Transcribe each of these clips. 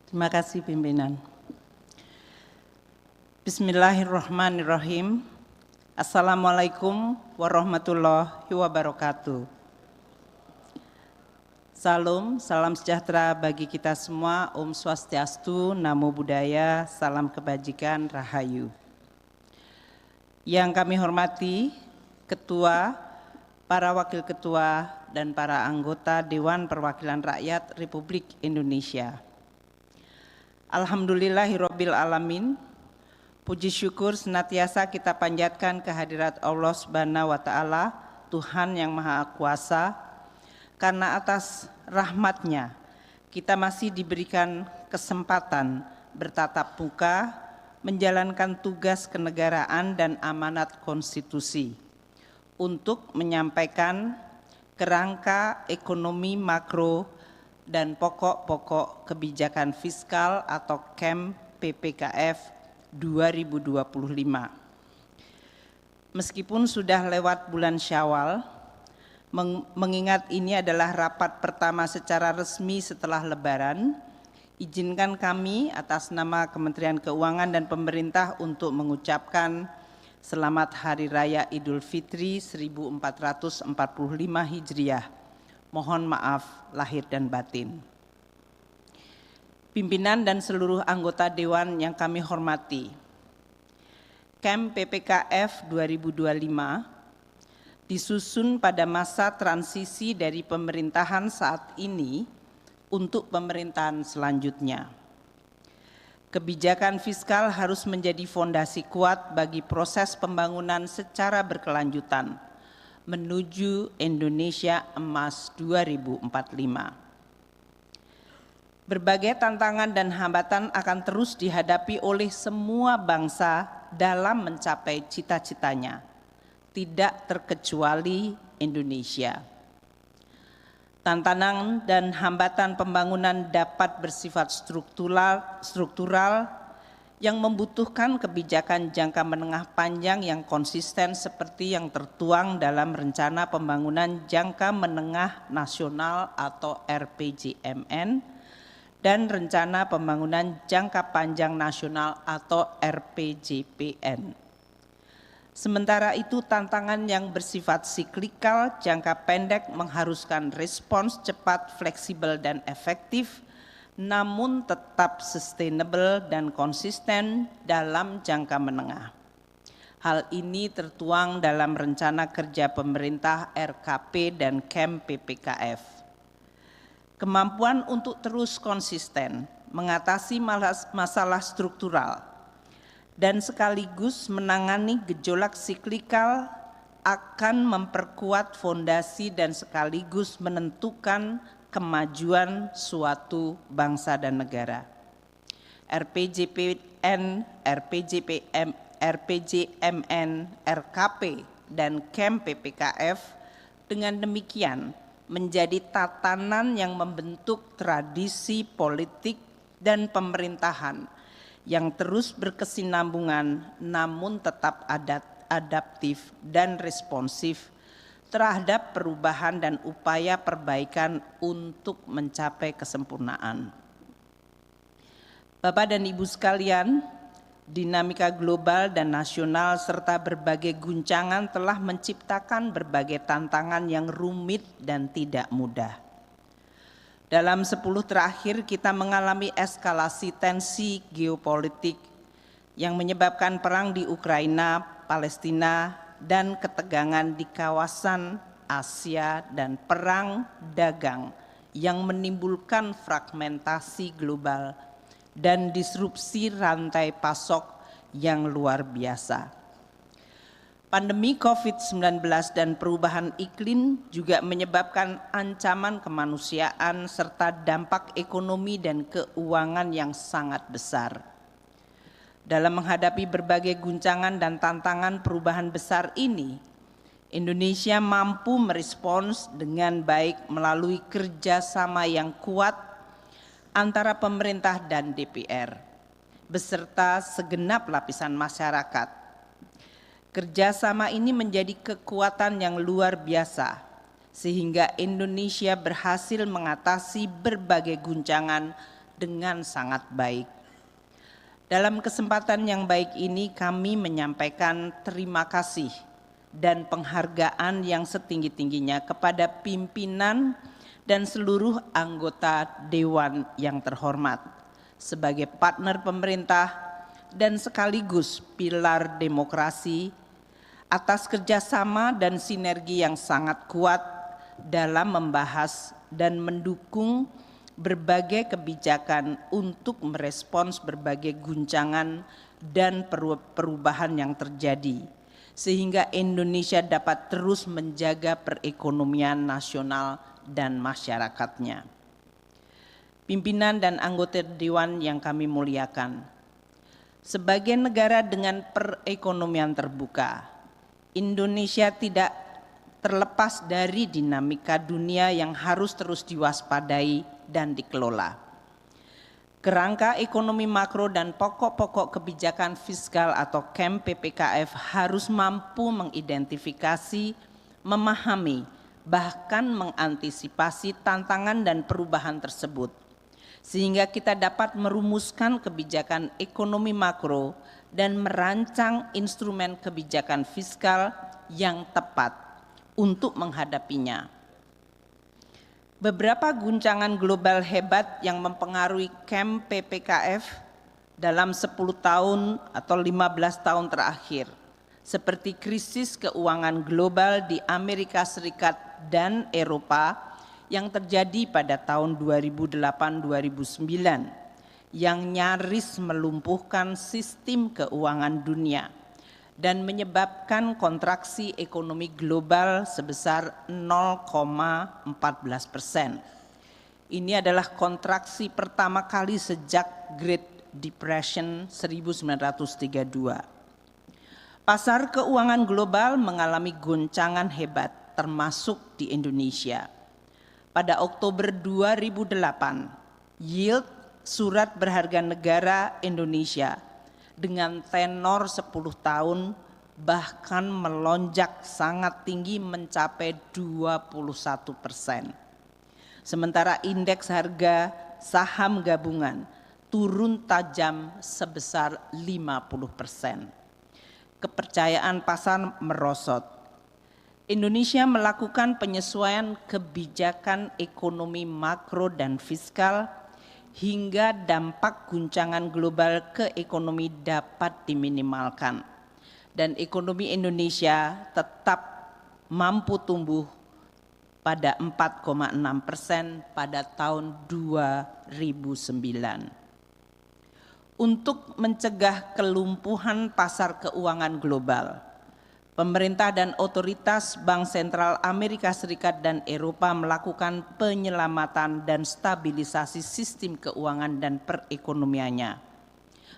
Terima kasih pimpinan. Bismillahirrahmanirrahim. Assalamualaikum warahmatullahi wabarakatuh. Salam sejahtera bagi kita semua. Om Swastiastu, Namo Buddhaya, salam kebajikan, Rahayu. Yang kami hormati Ketua, para Wakil Ketua, dan para anggota Dewan Perwakilan Rakyat Republik Indonesia. Alhamdulillahirabbil alamin. Puji syukur senantiasa kita panjatkan kehadirat Allah Subhanahu wa taala, Tuhan yang Maha Kuasa, karena atas rahmat-Nya kita masih diberikan kesempatan bertatap muka menjalankan tugas kenegaraan dan amanat konstitusi untuk menyampaikan kerangka ekonomi makro dan pokok-pokok kebijakan fiskal atau KEM PPKF 2025. Meskipun sudah lewat bulan Syawal, mengingat ini adalah rapat pertama secara resmi setelah Lebaran, izinkan kami atas nama Kementerian Keuangan dan pemerintah untuk mengucapkan Selamat Hari Raya Idul Fitri 1445 Hijriah. Mohon maaf lahir dan batin. Pimpinan dan seluruh anggota Dewan yang kami hormati, KEM PPKF 2025 disusun pada masa transisi dari pemerintahan saat ini untuk pemerintahan selanjutnya. Kebijakan fiskal harus menjadi fondasi kuat bagi proses pembangunan secara berkelanjutan menuju Indonesia Emas 2045. Berbagai tantangan dan hambatan akan terus dihadapi oleh semua bangsa dalam mencapai cita-citanya, tidak terkecuali Indonesia. Tantangan dan hambatan pembangunan dapat bersifat struktural yang membutuhkan kebijakan jangka menengah panjang yang konsisten seperti yang tertuang dalam Rencana Pembangunan Jangka Menengah Nasional atau RPJMN dan Rencana Pembangunan Jangka Panjang Nasional atau RPJPN. Sementara itu tantangan yang bersifat siklikal jangka pendek mengharuskan respons cepat, fleksibel dan efektif, namun tetap sustainable dan konsisten dalam jangka menengah. Hal ini tertuang dalam Rencana Kerja Pemerintah RKP dan KEM PPKF. Kemampuan untuk terus konsisten mengatasi masalah struktural dan sekaligus menangani gejolak siklikal akan memperkuat fondasi dan sekaligus menentukan kemajuan suatu bangsa dan negara. RPJPN, RPJMN, RKP, dan KEM PPKF dengan demikian menjadi tatanan yang membentuk tradisi politik dan pemerintahan yang terus berkesinambungan namun tetap adaptif dan responsif terhadap perubahan dan upaya perbaikan untuk mencapai kesempurnaan. Bapak dan Ibu sekalian, dinamika global dan nasional serta berbagai guncangan telah menciptakan berbagai tantangan yang rumit dan tidak mudah. Dalam 10 terakhir kita mengalami eskalasi tensi geopolitik yang menyebabkan perang di Ukraina, Palestina, dan ketegangan di kawasan Asia dan perang dagang yang menimbulkan fragmentasi global dan disrupsi rantai pasok yang luar biasa. Pandemi COVID-19 dan perubahan iklim juga menyebabkan ancaman kemanusiaan serta dampak ekonomi dan keuangan yang sangat besar. Dalam menghadapi berbagai guncangan dan tantangan perubahan besar ini, Indonesia mampu merespons dengan baik melalui kerjasama yang kuat antara pemerintah dan DPR, beserta segenap lapisan masyarakat. Kerjasama ini menjadi kekuatan yang luar biasa, sehingga Indonesia berhasil mengatasi berbagai guncangan dengan sangat baik. Dalam kesempatan yang baik ini kami menyampaikan terima kasih dan penghargaan yang setinggi-tingginya kepada pimpinan dan seluruh anggota Dewan yang terhormat sebagai partner pemerintah dan sekaligus pilar demokrasi atas kerjasama dan sinergi yang sangat kuat dalam membahas dan mendukung berbagai kebijakan untuk merespons berbagai guncangan dan perubahan yang terjadi, sehingga Indonesia dapat terus menjaga perekonomian nasional dan masyarakatnya. Pimpinan dan anggota Dewan yang kami muliakan, sebagai negara dengan perekonomian terbuka, Indonesia tidak terlepas dari dinamika dunia yang harus terus diwaspadai dan dikelola. Kerangka ekonomi makro dan pokok-pokok kebijakan fiskal atau KEM PPKF harus mampu mengidentifikasi, memahami, bahkan mengantisipasi tantangan dan perubahan tersebut, sehingga kita dapat merumuskan kebijakan ekonomi makro dan merancang instrumen kebijakan fiskal yang tepat untuk menghadapinya. Beberapa guncangan global hebat yang mempengaruhi KEM PPKF dalam 10 tahun atau 15 tahun terakhir, seperti krisis keuangan global di Amerika Serikat dan Eropa yang terjadi pada tahun 2008-2009, yang nyaris melumpuhkan sistem keuangan dunia dan menyebabkan kontraksi ekonomi global sebesar 0,14%. Ini adalah kontraksi pertama kali sejak Great Depression 1932. Pasar keuangan global mengalami goncangan hebat, termasuk di Indonesia. Pada Oktober 2008, yield surat berharga negara Indonesia dengan tenor 10 tahun bahkan melonjak sangat tinggi mencapai 21%. Sementara indeks harga saham gabungan turun tajam sebesar 50%. Kepercayaan pasar merosot. Indonesia melakukan penyesuaian kebijakan ekonomi makro dan fiskal hingga dampak guncangan global ke ekonomi dapat diminimalkan dan ekonomi Indonesia tetap mampu tumbuh pada 4,6% pada tahun 2009. Untuk mencegah kelumpuhan pasar keuangan global, pemerintah dan otoritas Bank Sentral Amerika Serikat dan Eropa melakukan penyelamatan dan stabilisasi sistem keuangan dan perekonomiannya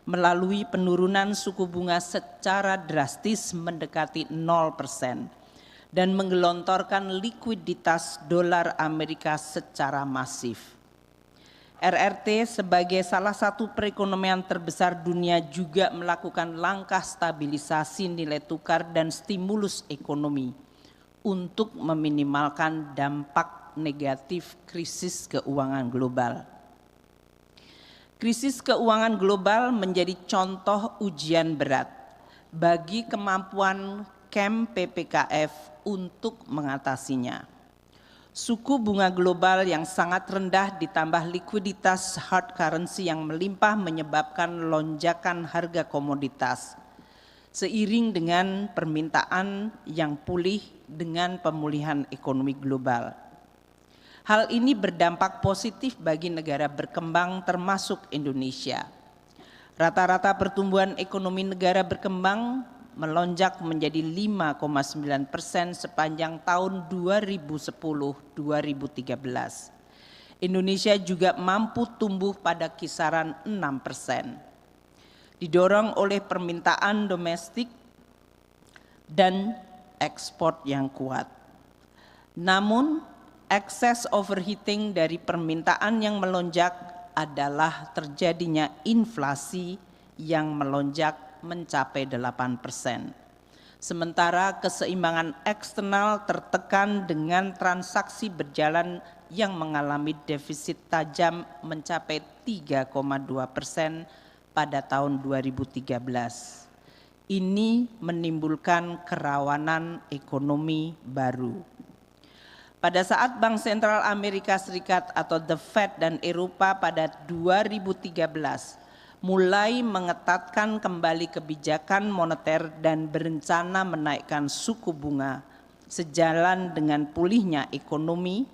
melalui penurunan suku bunga secara drastis mendekati 0% dan menggelontorkan likuiditas dolar Amerika secara masif. RRT sebagai salah satu perekonomian terbesar dunia juga melakukan langkah stabilisasi nilai tukar dan stimulus ekonomi untuk meminimalkan dampak negatif krisis keuangan global. Krisis keuangan global menjadi contoh ujian berat bagi kemampuan KEM PPKF untuk mengatasinya. Suku bunga global yang sangat rendah ditambah likuiditas hard currency yang melimpah menyebabkan lonjakan harga komoditas seiring dengan permintaan yang pulih dengan pemulihan ekonomi global. Hal ini berdampak positif bagi negara berkembang termasuk Indonesia. Rata-rata pertumbuhan ekonomi negara berkembang melonjak menjadi 5,9% sepanjang tahun 2010-2013. Indonesia juga mampu tumbuh pada kisaran 6%. Didorong oleh permintaan domestik dan ekspor yang kuat. Namun, excess overheating dari permintaan yang melonjak adalah terjadinya inflasi yang melonjak mencapai 8%. Sementara keseimbangan eksternal tertekan dengan transaksi berjalan yang mengalami defisit tajam mencapai 3,2% pada tahun 2013. Ini menimbulkan kerawanan ekonomi baru. Pada saat Bank Sentral Amerika Serikat atau The Fed dan Eropa pada 2013 mulai mengetatkan kembali kebijakan moneter dan berencana menaikkan suku bunga sejalan dengan pulihnya ekonomi,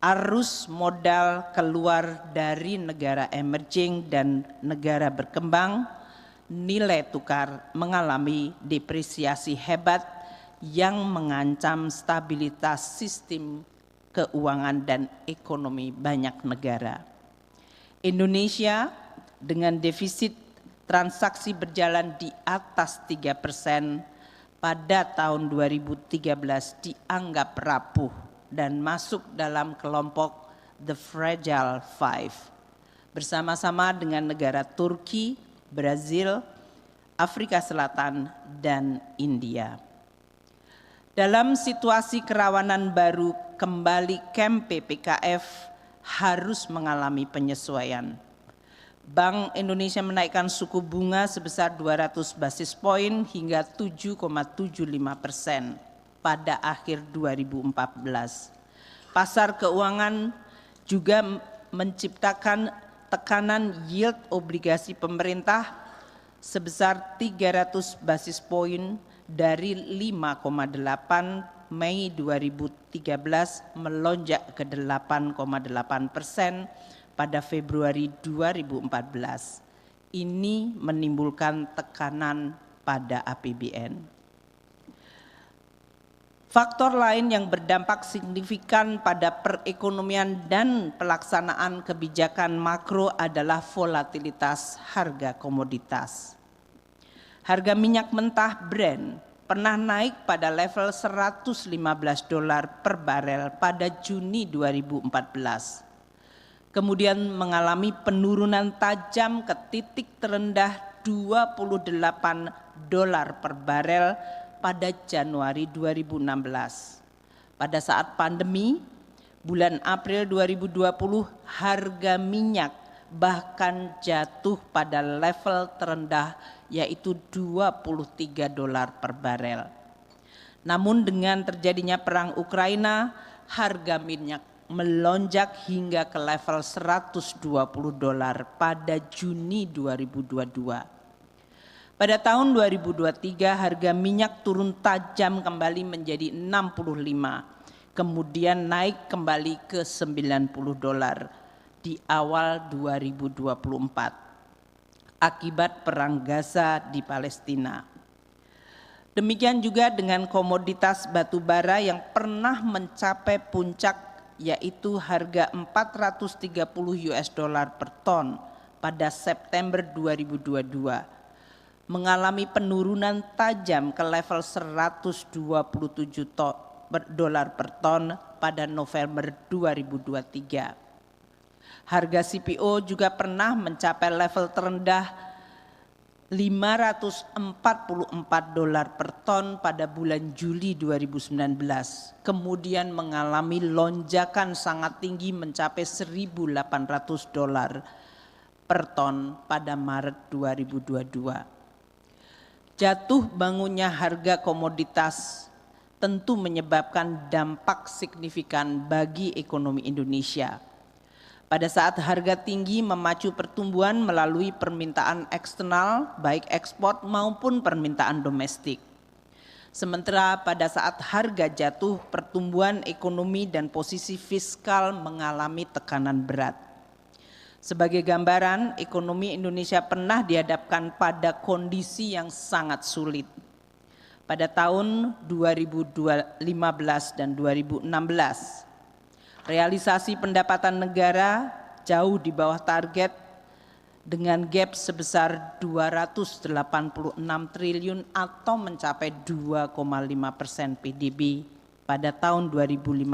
arus modal keluar dari negara emerging dan negara berkembang, nilai tukar mengalami depresiasi hebat yang mengancam stabilitas sistem keuangan dan ekonomi banyak negara. Indonesia dengan defisit transaksi berjalan di atas 3% pada tahun 2013 dianggap rapuh dan masuk dalam kelompok The Fragile Five bersama-sama dengan negara Turki, Brazil, Afrika Selatan, dan India. Dalam situasi kerawanan baru, kembali KEM PPKF harus mengalami penyesuaian. Bank Indonesia menaikkan suku bunga sebesar 200 basis poin hingga 7,75% pada akhir 2014. Pasar keuangan juga menciptakan tekanan yield obligasi pemerintah sebesar 300 basis poin dari 5,8 Mei 2013 melonjak ke 8,8% pada Februari 2014. Ini menimbulkan tekanan pada APBN. Faktor lain yang berdampak signifikan pada perekonomian dan pelaksanaan kebijakan makro adalah volatilitas harga komoditas. Harga minyak mentah Brent pernah naik pada level $115 per barel pada Juni 2014. Kemudian mengalami penurunan tajam ke titik terendah $28 per barel pada Januari 2016. Pada saat pandemi, bulan April 2020, harga minyak bahkan jatuh pada level terendah yaitu $23 per barel. Namun dengan terjadinya perang Ukraina, harga minyak melonjak hingga ke level $120 pada Juni 2022. Pada tahun 2023 harga minyak turun tajam kembali menjadi 65, kemudian naik kembali ke $90 di awal 2024 akibat perang Gaza di Palestina. Demikian juga dengan komoditas batu bara yang pernah mencapai puncak yaitu harga $430 per ton pada September 2022, mengalami penurunan tajam ke level $127 per ton pada November 2023. Harga CPO juga pernah mencapai level terendah $544 per ton pada bulan Juli 2019, kemudian mengalami lonjakan sangat tinggi mencapai $1.800 per ton pada Maret 2022. Jatuh bangunnya harga komoditas tentu menyebabkan dampak signifikan bagi ekonomi Indonesia. Pada saat harga tinggi memacu pertumbuhan melalui permintaan eksternal, baik ekspor maupun permintaan domestik. Sementara pada saat harga jatuh, pertumbuhan ekonomi dan posisi fiskal mengalami tekanan berat. Sebagai gambaran, ekonomi Indonesia pernah dihadapkan pada kondisi yang sangat sulit. Pada tahun 2015 dan 2016, realisasi pendapatan negara jauh di bawah target dengan gap sebesar 286 triliun atau mencapai 2,5% PDB pada tahun 2015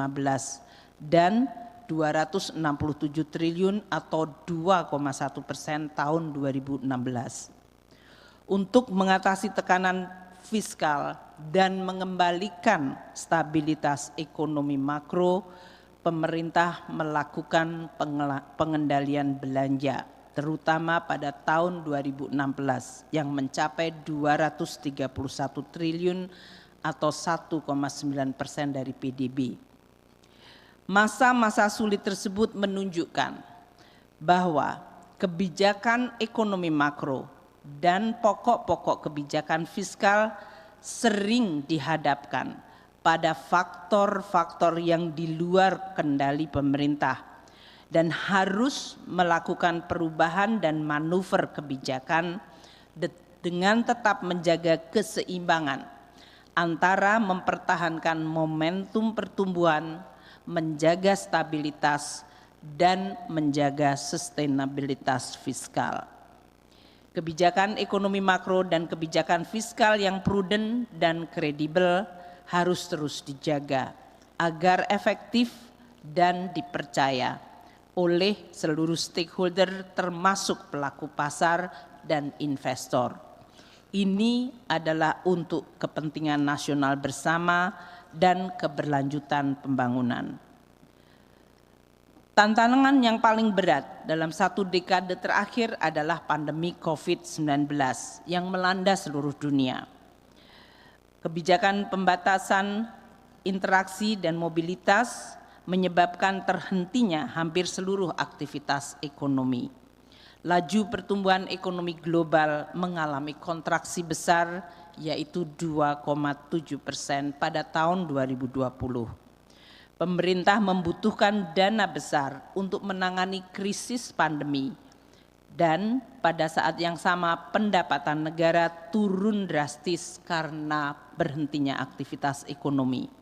dan 267 triliun atau 2,1% tahun 2016. Untuk mengatasi tekanan fiskal dan mengembalikan stabilitas ekonomi makro, pemerintah melakukan pengendalian belanja, terutama pada tahun 2016 yang mencapai 231 triliun atau 1,9% dari PDB. Masa-masa sulit tersebut menunjukkan bahwa kebijakan ekonomi makro dan pokok-pokok kebijakan fiskal sering dihadapkan pada faktor-faktor yang di luar kendali pemerintah dan harus melakukan perubahan dan manuver kebijakan dengan tetap menjaga keseimbangan antara mempertahankan momentum pertumbuhan, menjaga stabilitas, dan menjaga sustainabilitas fiskal. Kebijakan ekonomi makro dan kebijakan fiskal yang prudent dan kredibel harus terus dijaga agar efektif dan dipercaya oleh seluruh stakeholder termasuk pelaku pasar dan investor. Ini adalah untuk kepentingan nasional bersama dan keberlanjutan pembangunan. Tantangan yang paling berat dalam satu dekade terakhir adalah pandemi COVID-19 yang melanda seluruh dunia. Kebijakan pembatasan interaksi dan mobilitas menyebabkan terhentinya hampir seluruh aktivitas ekonomi. Laju pertumbuhan ekonomi global mengalami kontraksi besar, yaitu 2,7% pada tahun 2020. Pemerintah membutuhkan dana besar untuk menangani krisis pandemi, dan pada saat yang sama pendapatan negara turun drastis karena berhentinya aktivitas ekonomi.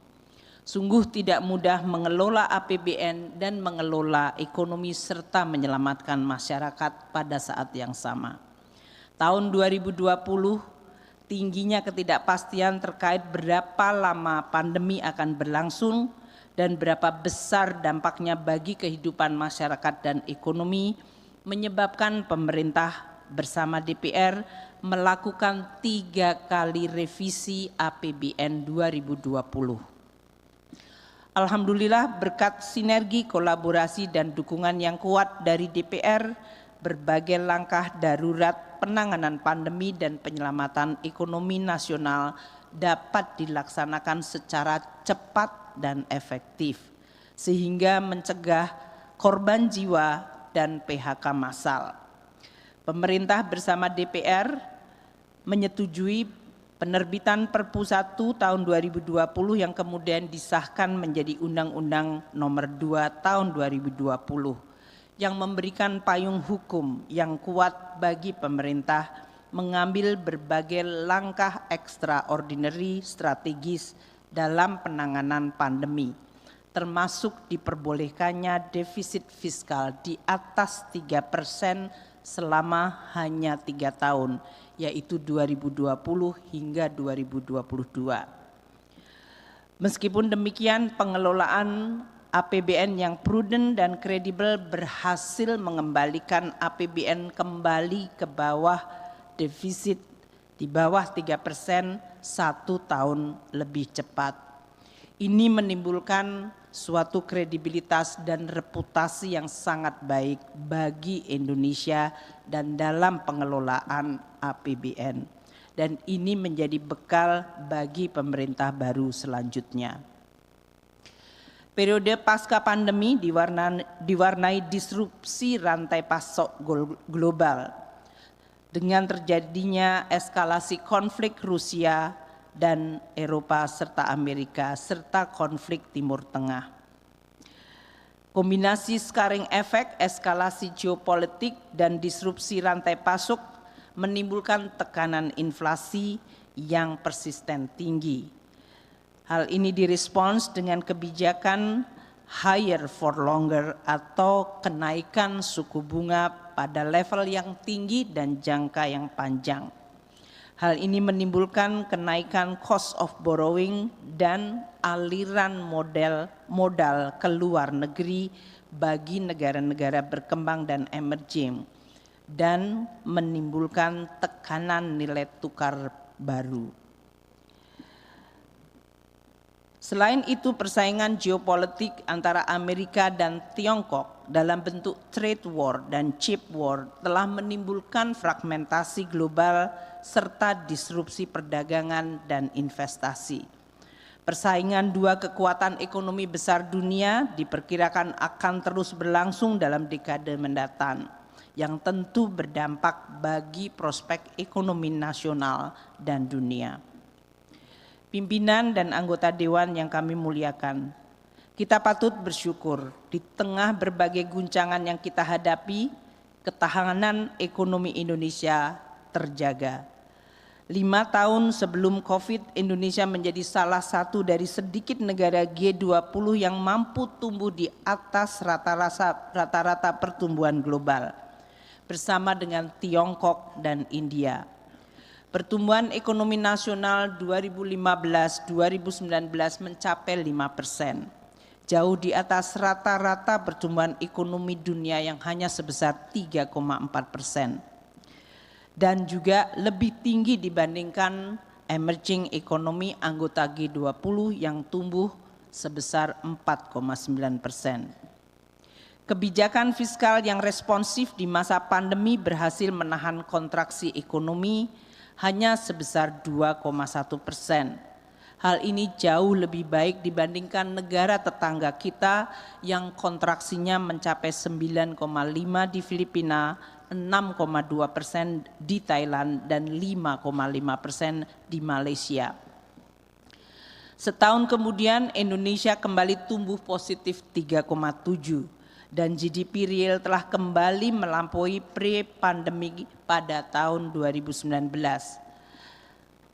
Sungguh tidak mudah mengelola APBN dan mengelola ekonomi serta menyelamatkan masyarakat pada saat yang sama. Tahun 2020, tingginya ketidakpastian terkait berapa lama pandemi akan berlangsung dan berapa besar dampaknya bagi kehidupan masyarakat dan ekonomi menyebabkan pemerintah bersama DPR melakukan 3 kali revisi APBN 2020. Alhamdulillah berkat sinergi, kolaborasi dan dukungan yang kuat dari DPR, berbagai langkah darurat penanganan pandemi dan penyelamatan ekonomi nasional dapat dilaksanakan secara cepat dan efektif, sehingga mencegah korban jiwa dan PHK massal. Pemerintah bersama DPR menyetujui penerbitan Perpu 1 tahun 2020 yang kemudian disahkan menjadi Undang-Undang Nomor 2 tahun 2020 yang memberikan payung hukum yang kuat bagi pemerintah mengambil berbagai langkah ekstraordinary strategis dalam penanganan pandemi, termasuk diperbolehkannya defisit fiskal di atas 3% selama hanya 3 tahun, yaitu 2020 hingga 2022. Meskipun demikian, pengelolaan APBN yang prudent dan kredibel berhasil mengembalikan APBN kembali ke bawah defisit di bawah 3% 1 tahun lebih cepat. Ini menimbulkan suatu kredibilitas dan reputasi yang sangat baik bagi Indonesia dan dalam pengelolaan APBN. Dan ini menjadi bekal bagi pemerintah baru selanjutnya. Periode pasca pandemi diwarnai disrupsi rantai pasok global dengan terjadinya eskalasi konflik Rusia dan Eropa serta Amerika serta konflik Timur Tengah. Kombinasi scaring efek, eskalasi geopolitik dan disrupsi rantai pasok menimbulkan tekanan inflasi yang persisten tinggi. Hal ini direspons dengan kebijakan higher for longer atau kenaikan suku bunga pada level yang tinggi dan jangka yang panjang. Hal ini menimbulkan kenaikan cost of borrowing dan aliran modal ke luar negeri bagi negara-negara berkembang dan emerging, dan menimbulkan tekanan nilai tukar baru. Selain itu, persaingan geopolitik antara Amerika dan Tiongkok dalam bentuk trade war dan chip war telah menimbulkan fragmentasi global serta disrupsi perdagangan dan investasi. Persaingan dua kekuatan ekonomi besar dunia diperkirakan akan terus berlangsung dalam dekade mendatang, yang tentu berdampak bagi prospek ekonomi nasional dan dunia. Pimpinan dan anggota Dewan yang kami muliakan, kita patut bersyukur di tengah berbagai guncangan yang kita hadapi, ketahanan ekonomi Indonesia terjaga. 5 tahun sebelum COVID, Indonesia menjadi salah satu dari sedikit negara G20 yang mampu tumbuh di atas rata-rata pertumbuhan global, bersama dengan Tiongkok dan India. Pertumbuhan ekonomi nasional 2015-2019 mencapai 5%, jauh di atas rata-rata pertumbuhan ekonomi dunia yang hanya sebesar 3,4%, dan juga lebih tinggi dibandingkan emerging economy anggota G20 yang tumbuh sebesar 4,9%. Kebijakan fiskal yang responsif di masa pandemi berhasil menahan kontraksi ekonomi hanya sebesar 2,1%. Hal ini jauh lebih baik dibandingkan negara tetangga kita yang kontraksinya mencapai 9,5 di Filipina, 6,2% di Thailand, dan 5,5% di Malaysia. Setahun kemudian Indonesia kembali tumbuh positif 3,7 dan GDP real telah kembali melampaui pre-pandemi pada tahun 2019.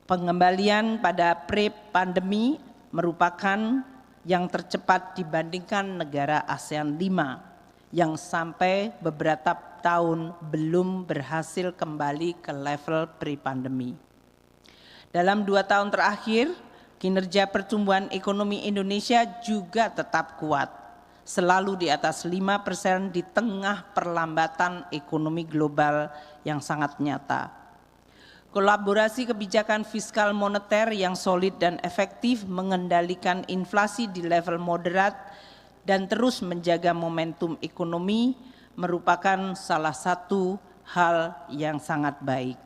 Pengembalian pada pre-pandemi merupakan yang tercepat dibandingkan negara ASEAN 5 yang sampai beberapa tahun belum berhasil kembali ke level pre-pandemi. Dalam 2 tahun terakhir, kinerja pertumbuhan ekonomi Indonesia juga tetap kuat, selalu di atas 5% di tengah perlambatan ekonomi global yang sangat nyata. Kolaborasi kebijakan fiskal moneter yang solid dan efektif mengendalikan inflasi di level moderat dan terus menjaga momentum ekonomi merupakan salah satu hal yang sangat baik.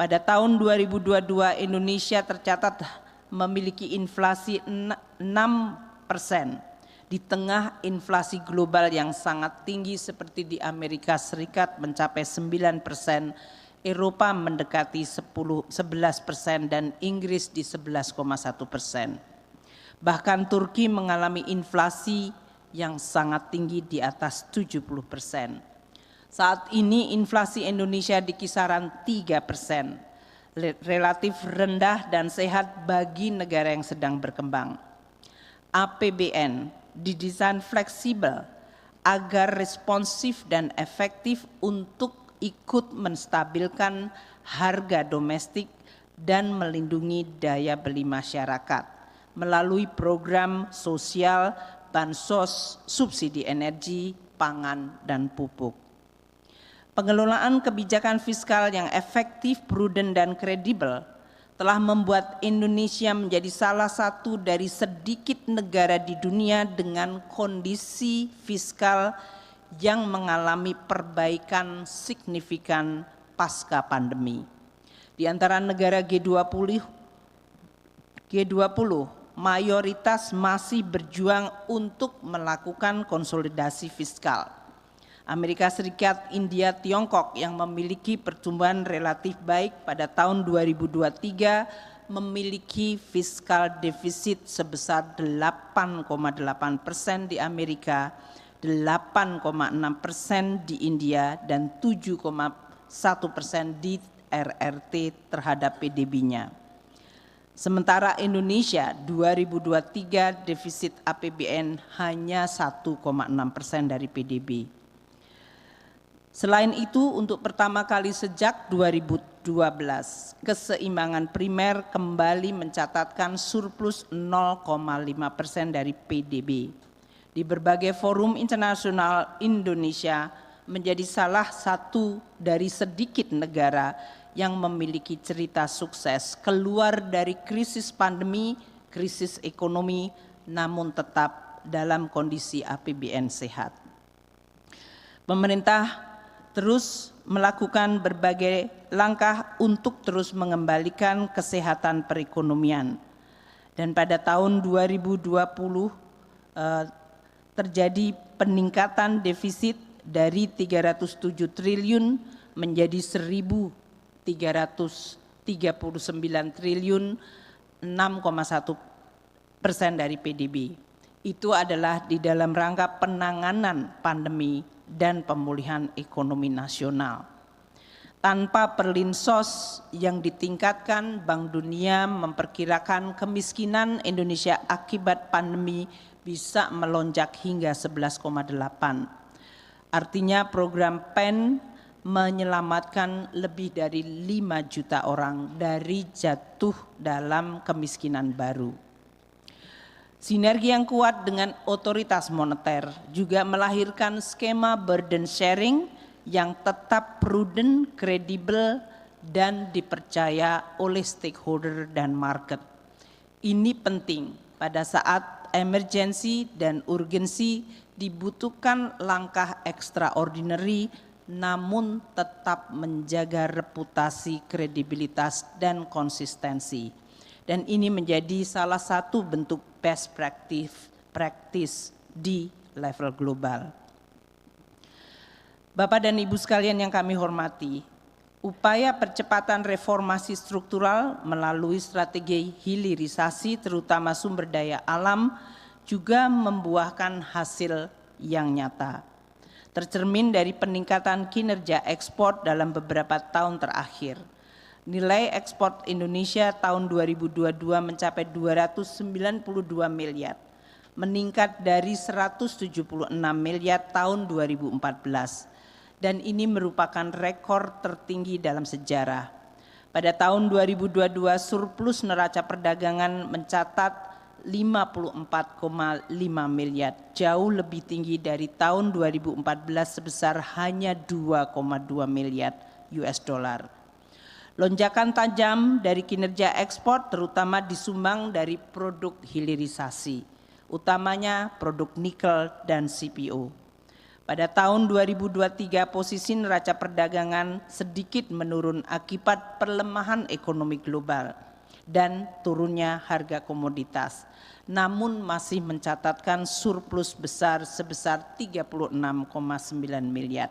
Pada tahun 2022 Indonesia tercatat memiliki inflasi 6%. Di tengah inflasi global yang sangat tinggi seperti di Amerika Serikat mencapai 9%, Eropa mendekati 11% dan Inggris di 11,1%. Bahkan Turki mengalami inflasi yang sangat tinggi di atas 70%. Saat ini inflasi Indonesia di kisaran 3%, relatif rendah dan sehat bagi negara yang sedang berkembang. APBN didesain fleksibel agar responsif dan efektif untuk ikut menstabilkan harga domestik dan melindungi daya beli masyarakat melalui program sosial, bansos, subsidi energi, pangan, dan pupuk. Pengelolaan kebijakan fiskal yang efektif, prudent, dan kredibel telah membuat Indonesia menjadi salah satu dari sedikit negara di dunia dengan kondisi fiskal yang mengalami perbaikan signifikan pasca pandemi. Di antara negara G20, mayoritas masih berjuang untuk melakukan konsolidasi fiskal. Amerika Serikat, India, Tiongkok yang memiliki pertumbuhan relatif baik pada tahun 2023 memiliki fiskal defisit sebesar 8,8% di Amerika, 8,6% di India, dan 7,1% di RRT terhadap PDB-nya. Sementara Indonesia 2023 defisit APBN hanya 1,6% dari PDB. Selain itu, untuk pertama kali sejak 2012, keseimbangan primer kembali mencatatkan surplus 0,5% dari PDB. Di berbagai forum internasional, Indonesia menjadi salah satu dari sedikit negara yang memiliki cerita sukses keluar dari krisis pandemi krisis ekonomi namun tetap dalam kondisi APBN sehat. Pemerintah terus melakukan berbagai langkah untuk terus mengembalikan kesehatan perekonomian. Dan pada tahun 2020 terjadi peningkatan defisit dari 307 triliun menjadi 1.339 triliun, 6,1% dari PDB. Itu adalah di dalam rangka penanganan pandemi dan pemulihan ekonomi nasional. Tanpa perlinsos yang ditingkatkan, Bank Dunia memperkirakan kemiskinan Indonesia akibat pandemi bisa melonjak hingga 11,8. Artinya program PEN menyelamatkan lebih dari 5 juta orang dari jatuh dalam kemiskinan baru. Sinergi yang kuat dengan otoritas moneter juga melahirkan skema burden sharing yang tetap prudent, kredibel, dan dipercaya oleh stakeholder dan market. Ini penting pada saat emergensi dan urgensi dibutuhkan langkah extraordinary namun tetap menjaga reputasi, kredibilitas, dan konsistensi. Dan ini menjadi salah satu bentuk best practice di level global. Bapak dan Ibu sekalian yang kami hormati, upaya percepatan reformasi struktural melalui strategi hilirisasi terutama sumber daya alam juga membuahkan hasil yang nyata. Tercermin dari peningkatan kinerja ekspor dalam beberapa tahun terakhir. Nilai ekspor Indonesia tahun 2022 mencapai 292 miliar, meningkat dari 176 miliar tahun 2014. Dan ini merupakan rekor tertinggi dalam sejarah. Pada tahun 2022 surplus neraca perdagangan mencatat 54,5 miliar, jauh lebih tinggi dari tahun 2014 sebesar hanya 2,2 miliar US dollar. Lonjakan tajam dari kinerja ekspor terutama disumbang dari produk hilirisasi, utamanya produk nikel dan CPO. Pada tahun 2023 posisi neraca perdagangan sedikit menurun akibat pelemahan ekonomi global dan turunnya harga komoditas, namun masih mencatatkan surplus besar sebesar 36,9 miliar.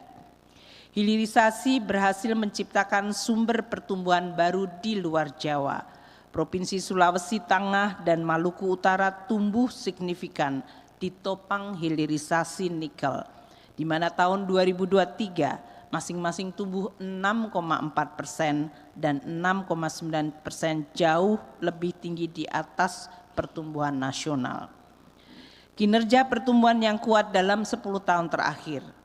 Hilirisasi berhasil menciptakan sumber pertumbuhan baru di luar Jawa. Provinsi Sulawesi Tengah dan Maluku Utara tumbuh signifikan ditopang hilirisasi nikel, di mana tahun 2023 masing-masing tumbuh 6,4% dan 6,9%, jauh lebih tinggi di atas pertumbuhan nasional. Kinerja pertumbuhan yang kuat dalam 10 tahun terakhir.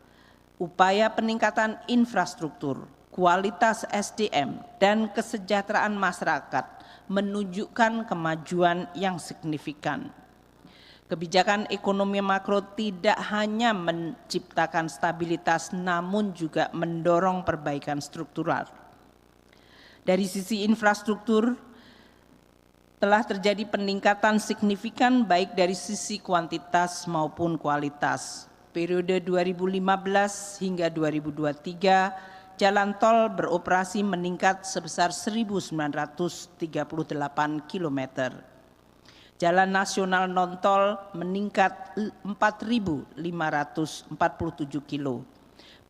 Upaya peningkatan infrastruktur, kualitas SDM, dan kesejahteraan masyarakat menunjukkan kemajuan yang signifikan. Kebijakan ekonomi makro tidak hanya menciptakan stabilitas, namun juga mendorong perbaikan struktural. Dari sisi infrastruktur, telah terjadi peningkatan signifikan baik dari sisi kuantitas maupun kualitas. Periode 2015 hingga 2023, jalan tol beroperasi meningkat sebesar 1.938 km. Jalan nasional non-tol meningkat 4.547 kilo.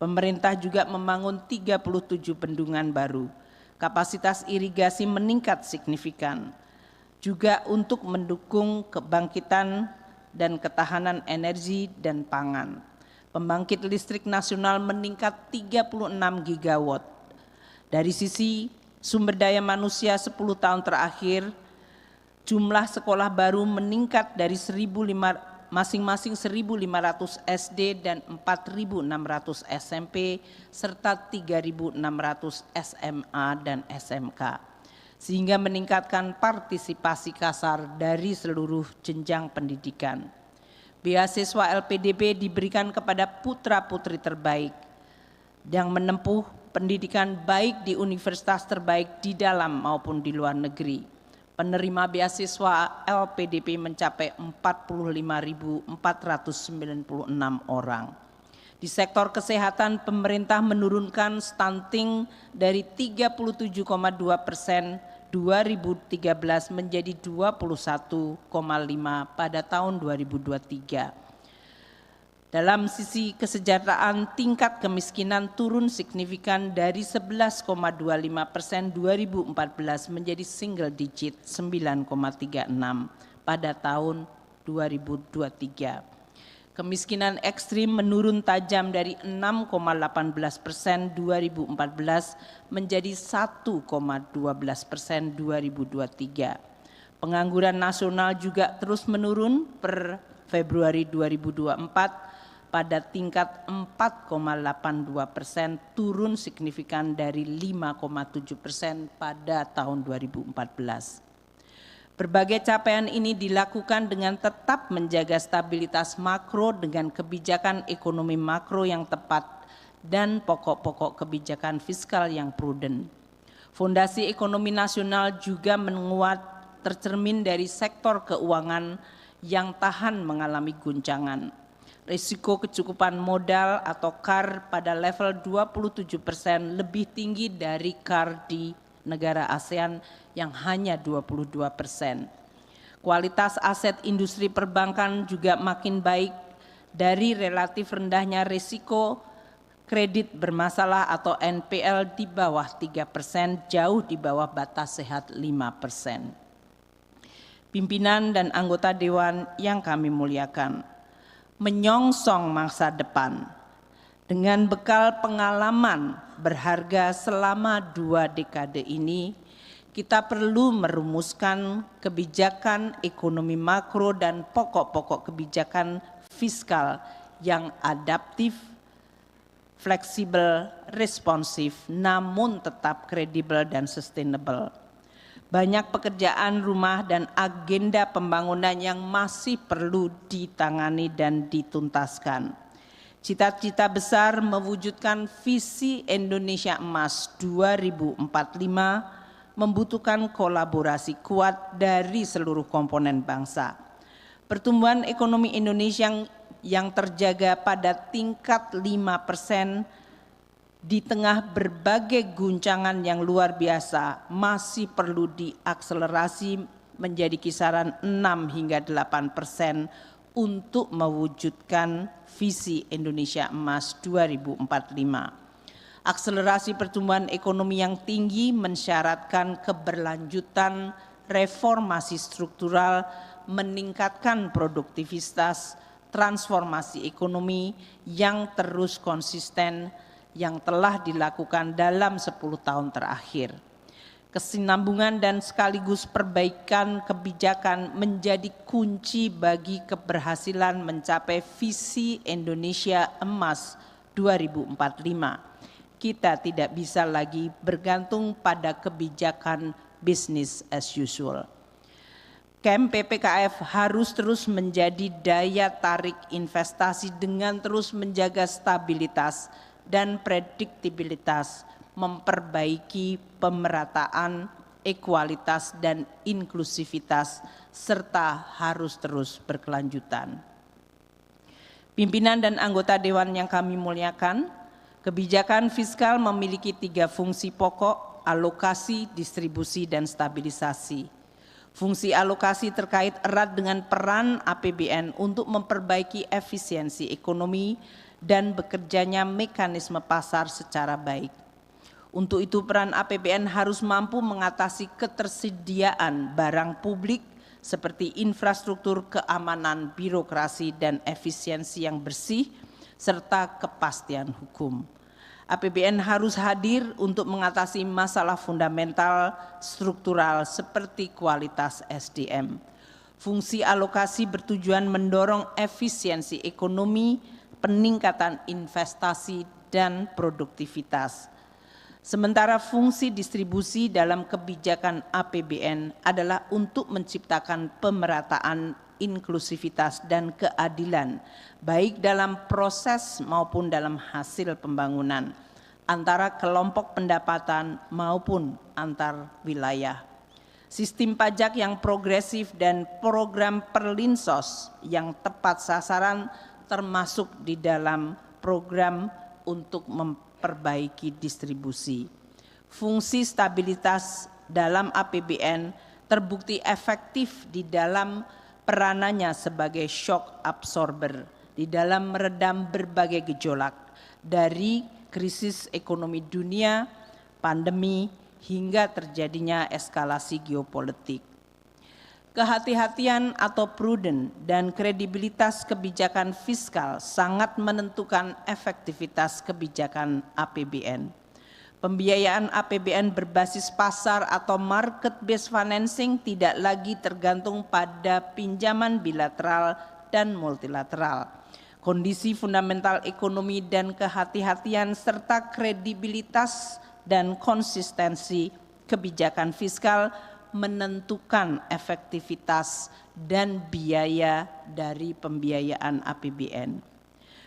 Pemerintah juga membangun 37 bendungan baru. Kapasitas irigasi meningkat signifikan. Juga untuk mendukung kebangkitan dan ketahanan energi dan pangan. Pembangkit listrik nasional meningkat 36 gigawatt. Dari sisi sumber daya manusia 10 tahun terakhir, jumlah sekolah baru meningkat dari masing-masing 1.500 SD dan 4.600 SMP serta 3.600 SMA dan SMK, sehingga meningkatkan partisipasi kasar dari seluruh jenjang pendidikan. Beasiswa LPDP diberikan kepada putra-putri terbaik yang menempuh pendidikan baik di universitas terbaik di dalam maupun di luar negeri. Penerima beasiswa LPDP mencapai 45.496 orang. Di sektor kesehatan, pemerintah menurunkan stunting dari 37,2% 2013 menjadi 21,5% pada tahun 2023. Dalam sisi kesejahteraan, tingkat kemiskinan turun signifikan dari 11,25% 2014 menjadi single digit 9,36 pada tahun 2023. Kemiskinan ekstrim menurun tajam dari 6,18% 2014 menjadi 1,12% 2023. Pengangguran nasional juga terus menurun per Februari 2024 pada tingkat 4,82%, turun signifikan dari 5,7% pada tahun 2014. Berbagai capaian ini dilakukan dengan tetap menjaga stabilitas makro dengan kebijakan ekonomi makro yang tepat dan pokok-pokok kebijakan fiskal yang prudent. Fondasi ekonomi nasional juga menguat tercermin dari sektor keuangan yang tahan mengalami guncangan. Risiko kecukupan modal atau KAR pada level 27% lebih tinggi dari KAR di negara ASEAN yang hanya 22%. Kualitas aset industri perbankan juga makin baik dari relatif rendahnya risiko kredit bermasalah atau NPL di bawah 3%, jauh di bawah batas sehat 5%. Pimpinan dan anggota Dewan yang kami muliakan, menyongsong masa depan dengan bekal pengalaman berharga selama 2 dekade ini, kita perlu merumuskan kebijakan ekonomi makro dan pokok-pokok kebijakan fiskal yang adaptif, fleksibel, responsif, namun tetap kredibel dan sustainable. Banyak pekerjaan rumah dan agenda pembangunan yang masih perlu ditangani dan dituntaskan. Cita-cita besar mewujudkan visi Indonesia Emas 2045 membutuhkan kolaborasi kuat dari seluruh komponen bangsa. Pertumbuhan ekonomi Indonesia yang terjaga pada tingkat 5% di tengah berbagai guncangan yang luar biasa masih perlu diakselerasi menjadi kisaran 6 hingga 8% untuk mewujudkan visi Indonesia Emas 2045. Akselerasi pertumbuhan ekonomi yang tinggi mensyaratkan keberlanjutan reformasi struktural, meningkatkan produktivitas, transformasi ekonomi yang terus konsisten yang telah dilakukan dalam 10 tahun terakhir. Kesinambungan dan sekaligus perbaikan kebijakan menjadi kunci bagi keberhasilan mencapai visi Indonesia Emas 2045. Kita tidak bisa lagi bergantung pada kebijakan business as usual. Camp PPKF harus terus menjadi daya tarik investasi dengan terus menjaga stabilitas dan prediktibilitas, memperbaiki pemerataan, ekualitas dan inklusivitas, serta harus terus berkelanjutan. Pimpinan dan anggota Dewan yang kami muliakan, kebijakan fiskal memiliki 3 fungsi pokok: alokasi, distribusi, dan stabilisasi. Fungsi alokasi terkait erat dengan peran APBN untuk memperbaiki efisiensi ekonomi dan bekerjanya mekanisme pasar secara baik. Untuk itu peran APBN harus mampu mengatasi ketersediaan barang publik seperti infrastruktur, keamanan, birokrasi, dan efisiensi yang bersih, serta kepastian hukum. APBN harus hadir untuk mengatasi masalah fundamental struktural seperti kualitas SDM. Fungsi alokasi bertujuan mendorong efisiensi ekonomi, peningkatan investasi dan produktivitas. Sementara fungsi distribusi dalam kebijakan APBN adalah untuk menciptakan pemerataan, inklusivitas dan keadilan, baik dalam proses maupun dalam hasil pembangunan, antara kelompok pendapatan maupun antar wilayah. sistem pajak yang progresif dan program perlinsos yang tepat sasaran termasuk di dalam program untuk memperbaiki distribusi. Fungsi stabilitas dalam APBN terbukti efektif di dalam peranannya sebagai shock absorber di dalam meredam berbagai gejolak dari krisis ekonomi dunia, pandemi, hingga terjadinya eskalasi geopolitik. Kehati-hatian atau prudent dan kredibilitas kebijakan fiskal sangat menentukan efektivitas kebijakan APBN. Pembiayaan APBN berbasis pasar atau market-based financing tidak lagi tergantung pada pinjaman bilateral dan multilateral. Kondisi fundamental ekonomi dan kehati-hatian serta kredibilitas dan konsistensi kebijakan fiskal menentukan efektivitas dan biaya dari pembiayaan APBN.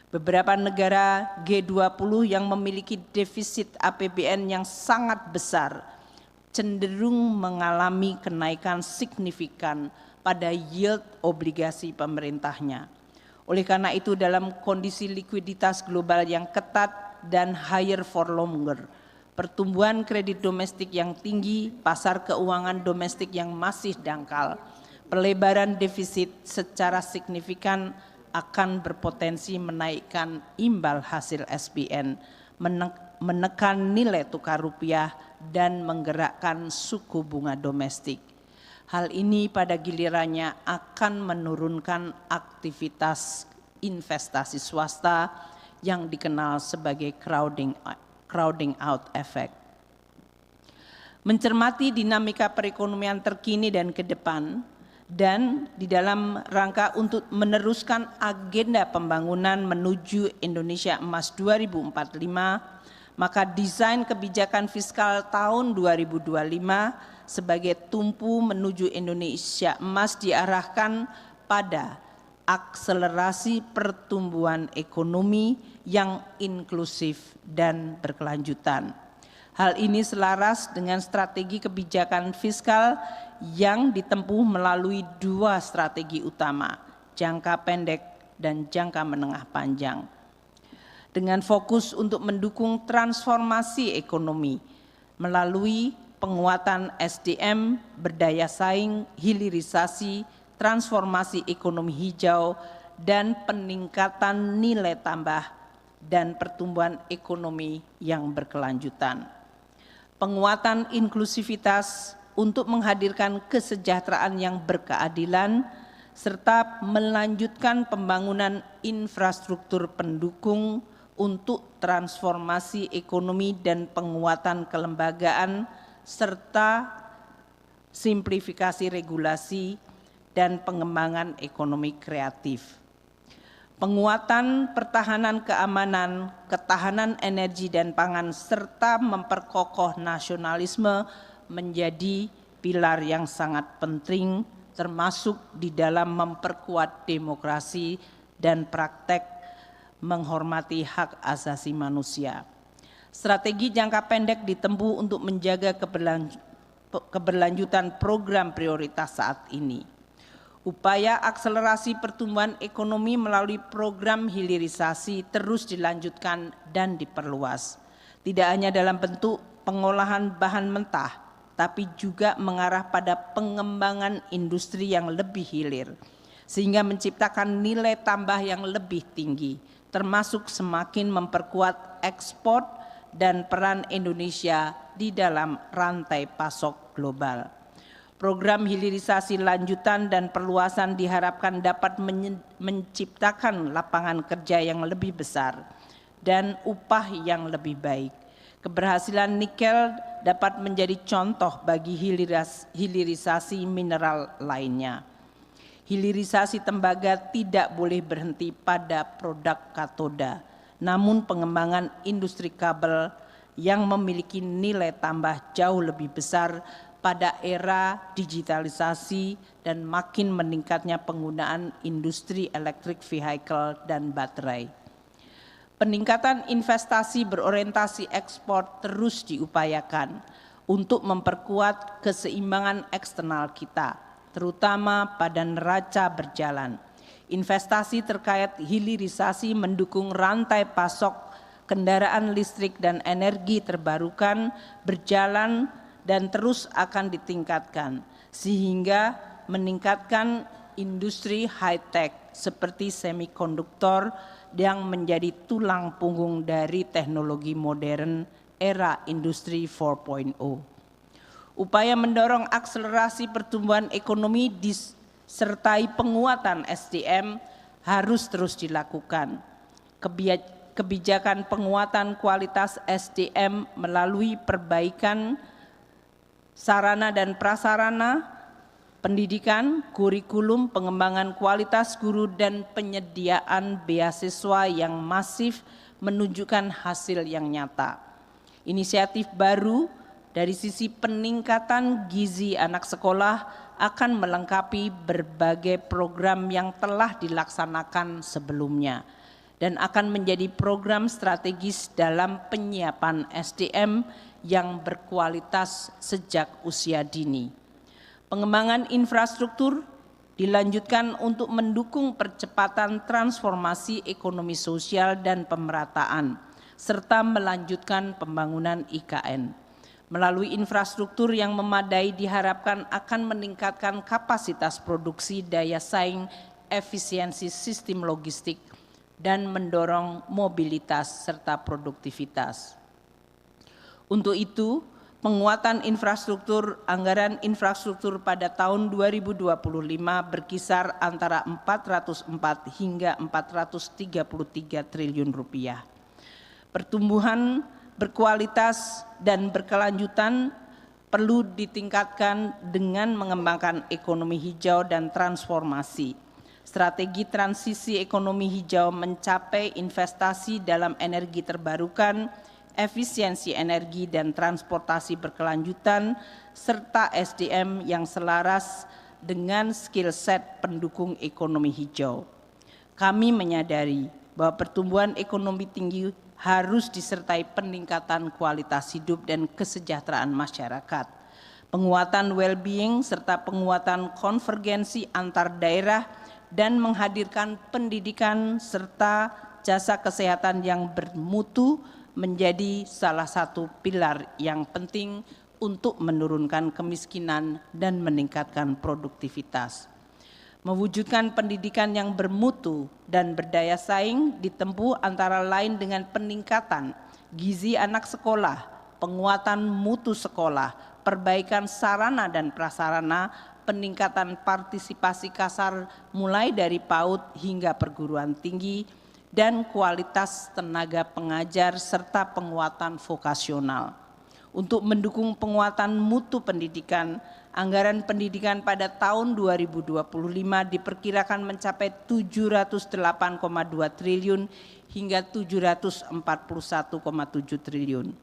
Beberapa negara G20 yang memiliki defisit APBN yang sangat besar cenderung mengalami kenaikan signifikan pada yield obligasi pemerintahnya. Oleh karena itu, dalam kondisi likuiditas global yang ketat dan higher for longer, pertumbuhan kredit domestik yang tinggi, pasar keuangan domestik yang masih dangkal, pelebaran defisit secara signifikan akan berpotensi menaikkan imbal hasil SBN, menekan nilai tukar rupiah, dan menggerakkan suku bunga domestik. Hal ini pada gilirannya akan menurunkan aktivitas investasi swasta yang dikenal sebagai crowding out effect. Mencermati dinamika perekonomian terkini dan ke depan, dan di dalam rangka untuk meneruskan agenda pembangunan menuju Indonesia Emas 2045, maka desain kebijakan fiskal tahun 2025 sebagai tumpu menuju Indonesia Emas diarahkan pada akselerasi pertumbuhan ekonomi yang inklusif dan berkelanjutan. Hal ini selaras dengan strategi kebijakan fiskal yang ditempuh melalui dua strategi utama, jangka pendek dan jangka menengah panjang. Dengan fokus untuk mendukung transformasi ekonomi melalui penguatan SDM, berdaya saing, hilirisasi, transformasi ekonomi hijau, dan peningkatan nilai tambah dan pertumbuhan ekonomi yang berkelanjutan. Penguatan inklusivitas untuk menghadirkan kesejahteraan yang berkeadilan, serta melanjutkan pembangunan infrastruktur pendukung untuk transformasi ekonomi dan penguatan kelembagaan, serta simplifikasi regulasi dan pengembangan ekonomi kreatif. Penguatan pertahanan keamanan, ketahanan energi dan pangan, serta memperkokoh nasionalisme menjadi pilar yang sangat penting, termasuk di dalam memperkuat demokrasi dan praktek menghormati hak asasi manusia. Strategi jangka pendek ditempuh untuk menjaga keberlanjutan program prioritas saat ini. Upaya akselerasi pertumbuhan ekonomi melalui program hilirisasi terus dilanjutkan dan diperluas. Tidak hanya dalam bentuk pengolahan bahan mentah, tapi juga mengarah pada pengembangan industri yang lebih hilir, sehingga menciptakan nilai tambah yang lebih tinggi, termasuk semakin memperkuat ekspor dan peran Indonesia di dalam rantai pasok global. Program hilirisasi lanjutan dan perluasan diharapkan dapat menciptakan lapangan kerja yang lebih besar dan upah yang lebih baik. Keberhasilan nikel dapat menjadi contoh bagi hilirisasi mineral lainnya. Hilirisasi tembaga tidak boleh berhenti pada produk katoda, namun pengembangan industri kabel yang memiliki nilai tambah jauh lebih besar pada era digitalisasi dan makin meningkatnya penggunaan industri electric vehicle dan baterai. Peningkatan investasi berorientasi ekspor terus diupayakan untuk memperkuat keseimbangan eksternal kita, terutama pada neraca berjalan. Investasi terkait hilirisasi mendukung rantai pasok kendaraan listrik dan energi terbarukan berjalan dan terus akan ditingkatkan, sehingga meningkatkan industri high-tech seperti semikonduktor yang menjadi tulang punggung dari teknologi modern era industri 4.0. Upaya mendorong akselerasi pertumbuhan ekonomi disertai penguatan SDM harus terus dilakukan. Kebijakan penguatan kualitas SDM melalui perbaikan sarana dan prasarana, pendidikan, kurikulum, pengembangan kualitas guru, dan penyediaan beasiswa yang masif menunjukkan hasil yang nyata. Inisiatif baru dari sisi peningkatan gizi anak sekolah akan melengkapi berbagai program yang telah dilaksanakan sebelumnya dan akan menjadi program strategis dalam penyiapan SDM yang berkualitas sejak usia dini. Pengembangan infrastruktur dilanjutkan untuk mendukung percepatan transformasi ekonomi sosial dan pemerataan, serta melanjutkan pembangunan IKN. Melalui infrastruktur yang memadai diharapkan akan meningkatkan kapasitas produksi, daya saing, efisiensi sistem logistik, dan mendorong mobilitas serta produktivitas. Untuk itu, penguatan infrastruktur, anggaran infrastruktur pada tahun 2025 berkisar antara 404 hingga 433 triliun rupiah. Pertumbuhan berkualitas dan berkelanjutan perlu ditingkatkan dengan mengembangkan ekonomi hijau dan transformasi. Strategi transisi ekonomi hijau mencapai investasi dalam energi terbarukan, efisiensi energi dan transportasi berkelanjutan, serta SDM yang selaras dengan skill set pendukung ekonomi hijau. Kami menyadari bahwa pertumbuhan ekonomi tinggi harus disertai peningkatan kualitas hidup dan kesejahteraan masyarakat, penguatan well-being serta penguatan konvergensi antar daerah dan menghadirkan pendidikan serta jasa kesehatan yang bermutu menjadi salah satu pilar yang penting untuk menurunkan kemiskinan dan meningkatkan produktivitas. Mewujudkan pendidikan yang bermutu dan berdaya saing ditempuh antara lain dengan peningkatan gizi anak sekolah, penguatan mutu sekolah, perbaikan sarana dan prasarana, peningkatan partisipasi kasar mulai dari PAUD hingga perguruan tinggi, dan kualitas tenaga pengajar serta penguatan vokasional. Untuk mendukung penguatan mutu pendidikan, anggaran pendidikan pada tahun 2025 diperkirakan mencapai 708,2 triliun hingga 741,7 triliun.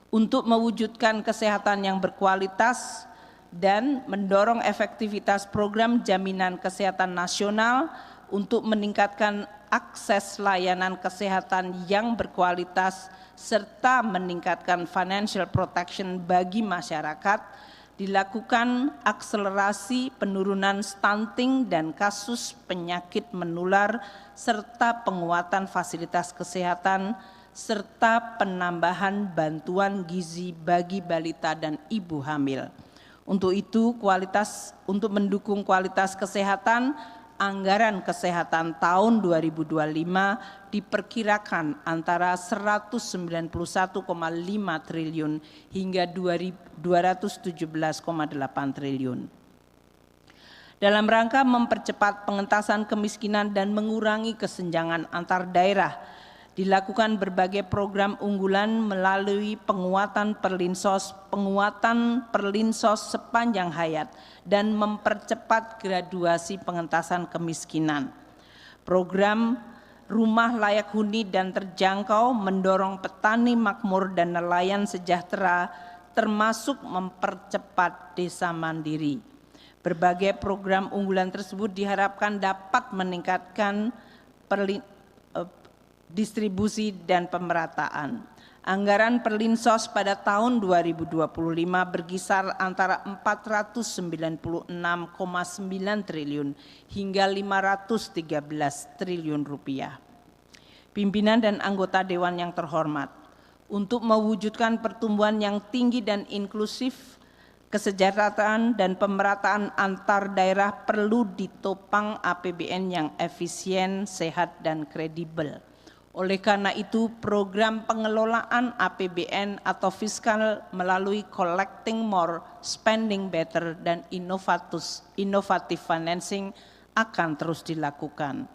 Untuk mewujudkan kesehatan yang berkualitas dan mendorong efektivitas program jaminan kesehatan nasional untuk meningkatkan akses layanan kesehatan yang berkualitas serta meningkatkan financial protection bagi masyarakat, dilakukan akselerasi penurunan stunting dan kasus penyakit menular serta penguatan fasilitas kesehatan serta penambahan bantuan gizi bagi balita dan ibu hamil. Untuk itu, untuk mendukung kualitas kesehatan, anggaran kesehatan tahun 2025 diperkirakan antara 191,5 triliun hingga 217,8 triliun. Dalam rangka mempercepat pengentasan kemiskinan dan mengurangi kesenjangan antar daerah, dilakukan berbagai program unggulan melalui penguatan perlinsos sepanjang hayat dan mempercepat graduasi pengentasan kemiskinan. Program rumah layak huni dan terjangkau mendorong petani makmur dan nelayan sejahtera, termasuk mempercepat desa mandiri. Berbagai program unggulan tersebut diharapkan dapat meningkatkan distribusi dan pemerataan. Anggaran Perlinsos pada tahun 2025 berkisar antara 496,9 triliun hingga 513 triliun rupiah. Pimpinan dan anggota Dewan yang terhormat, untuk mewujudkan pertumbuhan yang tinggi dan inklusif, kesejahteraan dan pemerataan antar daerah perlu ditopang APBN yang efisien, sehat, dan kredibel. Oleh karena itu, program pengelolaan APBN atau fiskal melalui collecting more, spending better, dan innovative financing akan terus dilakukan.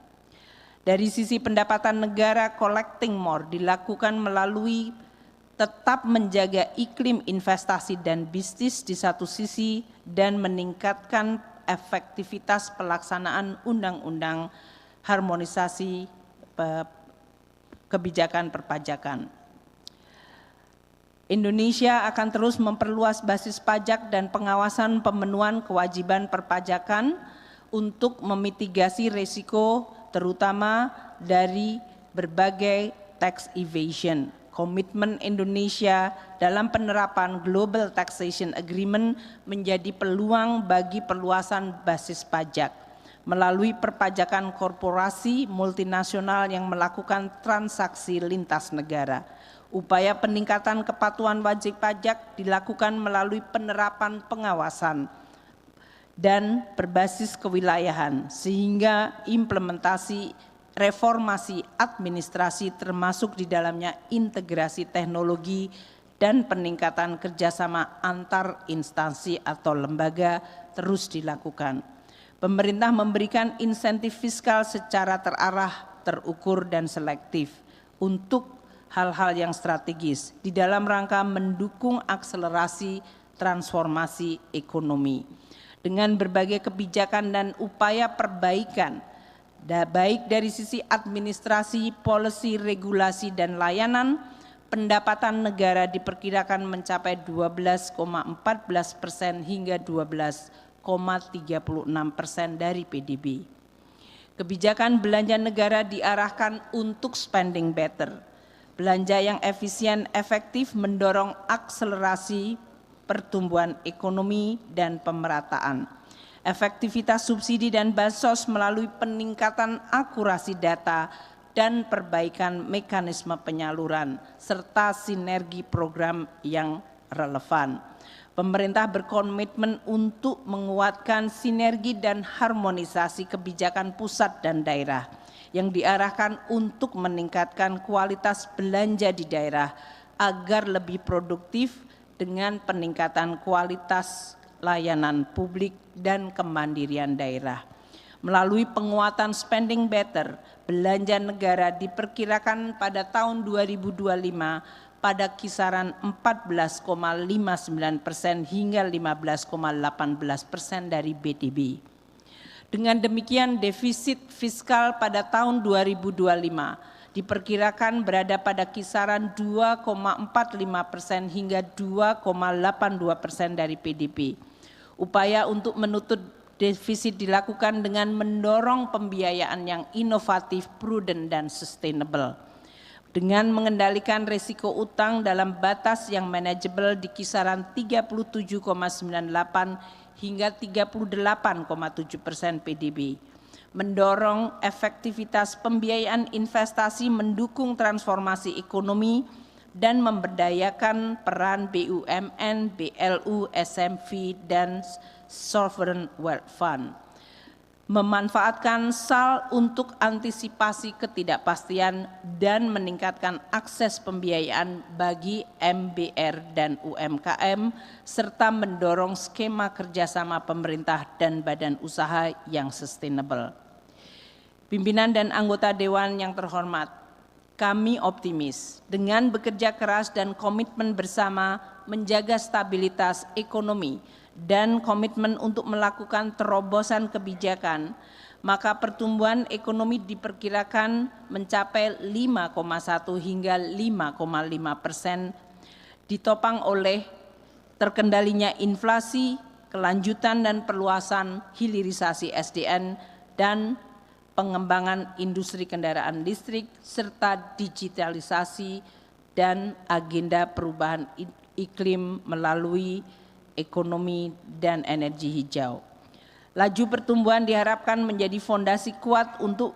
Dari sisi pendapatan negara, collecting more dilakukan melalui tetap menjaga iklim investasi dan bisnis di satu sisi dan meningkatkan efektivitas pelaksanaan undang-undang harmonisasi kebijakan perpajakan. Indonesia akan terus memperluas basis pajak dan pengawasan pemenuhan kewajiban perpajakan untuk memitigasi risiko terutama dari berbagai tax evasion. Komitmen Indonesia dalam penerapan Global Taxation Agreement menjadi peluang bagi perluasan basis pajak melalui perpajakan korporasi multinasional yang melakukan transaksi lintas negara. Upaya peningkatan kepatuhan wajib pajak dilakukan melalui penerapan pengawasan dan berbasis kewilayahan, sehingga implementasi reformasi administrasi termasuk di dalamnya integrasi teknologi dan peningkatan kerjasama antar instansi atau lembaga terus dilakukan. Pemerintah memberikan insentif fiskal secara terarah, terukur, dan selektif untuk hal-hal yang strategis di dalam rangka mendukung akselerasi transformasi ekonomi. Dengan berbagai kebijakan dan upaya perbaikan, baik dari sisi administrasi, policy, regulasi, dan layanan, pendapatan negara diperkirakan mencapai 12,14% hingga 12,36% dari PDB. Kebijakan belanja negara diarahkan untuk spending better. Belanja yang efisien efektif mendorong akselerasi pertumbuhan ekonomi dan pemerataan. Efektivitas subsidi dan bansos melalui peningkatan akurasi data dan perbaikan mekanisme penyaluran serta sinergi program yang relevan. Pemerintah berkomitmen untuk menguatkan sinergi dan harmonisasi kebijakan pusat dan daerah yang diarahkan untuk meningkatkan kualitas belanja di daerah agar lebih produktif dengan peningkatan kualitas layanan publik dan kemandirian daerah. Melalui penguatan spending better, belanja negara diperkirakan pada tahun 2025 pada kisaran 14,59% hingga 15,18% dari PDB. Dengan demikian, defisit fiskal pada tahun 2025 diperkirakan berada pada kisaran 2,45% hingga 2,82% dari PDB. Upaya untuk menutup defisit dilakukan dengan mendorong pembiayaan yang inovatif, prudent, dan sustainable. Dengan mengendalikan risiko utang dalam batas yang manajeble di kisaran 37,98 hingga 38,7% PDB. Mendorong efektivitas pembiayaan investasi mendukung transformasi ekonomi dan memberdayakan peran BUMN, BLU, SMV, dan Sovereign Wealth Fund. Memanfaatkan SAL untuk antisipasi ketidakpastian dan meningkatkan akses pembiayaan bagi MBR dan UMKM, serta mendorong skema kerjasama pemerintah dan badan usaha yang sustainable. Pimpinan dan anggota Dewan yang terhormat, kami optimis dengan bekerja keras dan komitmen bersama menjaga stabilitas ekonomi dan komitmen untuk melakukan terobosan kebijakan, maka pertumbuhan ekonomi diperkirakan mencapai 5,1 hingga 5,5%, ditopang oleh terkendalinya inflasi, kelanjutan dan perluasan hilirisasi SDN, dan pengembangan industri kendaraan listrik serta digitalisasi dan agenda perubahan iklim melalui ekonomi dan energi hijau. Laju pertumbuhan diharapkan menjadi fondasi kuat untuk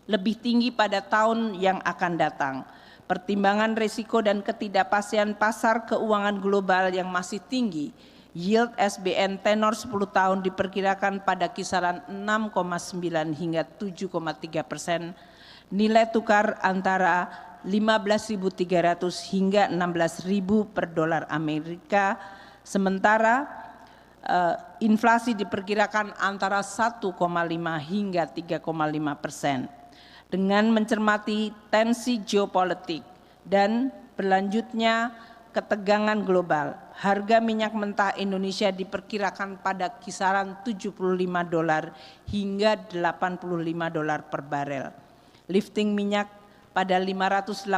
lebih tinggi pada tahun yang akan datang. Pertimbangan risiko dan ketidakpastian pasar keuangan global yang masih tinggi, yield SBN tenor 10 tahun diperkirakan pada kisaran 6,9 hingga 7,3%, nilai tukar antara 15.300 hingga 16.000 per dolar Amerika, sementara inflasi diperkirakan antara 1,5 hingga 3,5%. Dengan mencermati tensi geopolitik dan berlanjutnya ketegangan global, harga minyak mentah Indonesia diperkirakan pada kisaran $75 hingga $85 per barel. Lifting minyak pada 580.000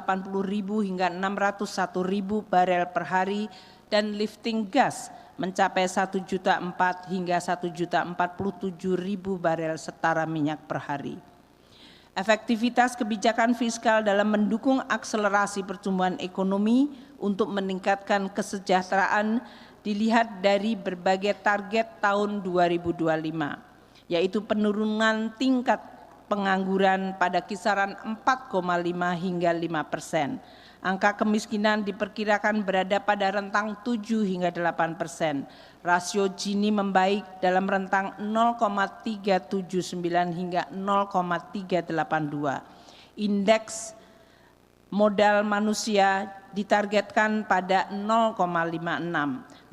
hingga 601.000 barel per hari dan lifting gas mencapai 1.4 hingga 1.047.000 barel setara minyak per hari. Efektivitas kebijakan fiskal dalam mendukung akselerasi pertumbuhan ekonomi untuk meningkatkan kesejahteraan dilihat dari berbagai target tahun 2025, yaitu penurunan tingkat pengangguran pada kisaran 4,5 hingga 5%. Angka kemiskinan diperkirakan berada pada rentang 7 hingga 8%. Rasio Gini membaik dalam rentang 0,379 hingga 0,382. Indeks modal manusia ditargetkan pada 0,56.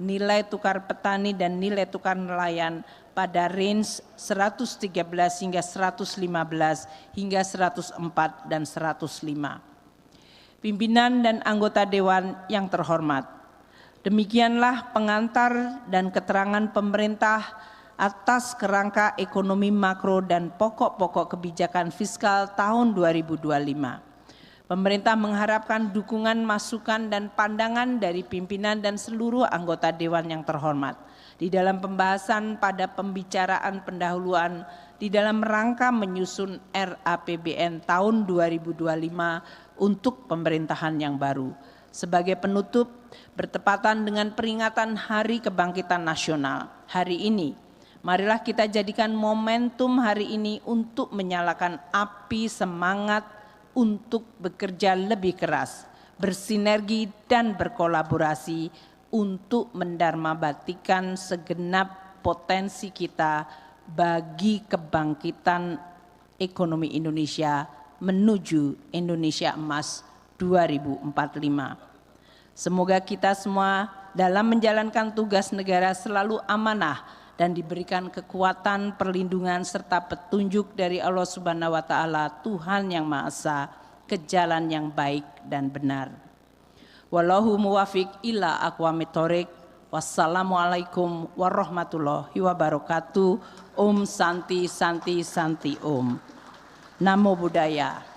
Nilai tukar petani dan nilai tukar nelayan pada range 113 hingga 115 hingga 104 dan 105. Pimpinan dan anggota Dewan yang terhormat, demikianlah pengantar dan keterangan pemerintah atas kerangka ekonomi makro dan pokok-pokok kebijakan fiskal tahun 2025. Pemerintah mengharapkan dukungan, masukan, dan pandangan dari pimpinan dan seluruh anggota Dewan yang terhormat di dalam pembahasan pada pembicaraan pendahuluan di dalam rangka menyusun RAPBN tahun 2025 untuk pemerintahan yang baru. Sebagai penutup, bertepatan dengan peringatan Hari Kebangkitan Nasional hari ini, marilah kita jadikan momentum hari ini untuk menyalakan api semangat untuk bekerja lebih keras, bersinergi dan berkolaborasi untuk mendarmabatikan segenap potensi kita bagi kebangkitan ekonomi Indonesia menuju Indonesia Emas 2045. Semoga kita semua dalam menjalankan tugas negara selalu amanah dan diberikan kekuatan, perlindungan serta petunjuk dari Allah Subhanahu wa taala, Tuhan yang Maha Esa, ke jalan yang baik dan benar. Wallahu muwafiq ila aqwamit thoriq. Wassalamualaikum warahmatullahi wabarakatuh. Om Santi Santi Santi Om. Namo Buddhaya.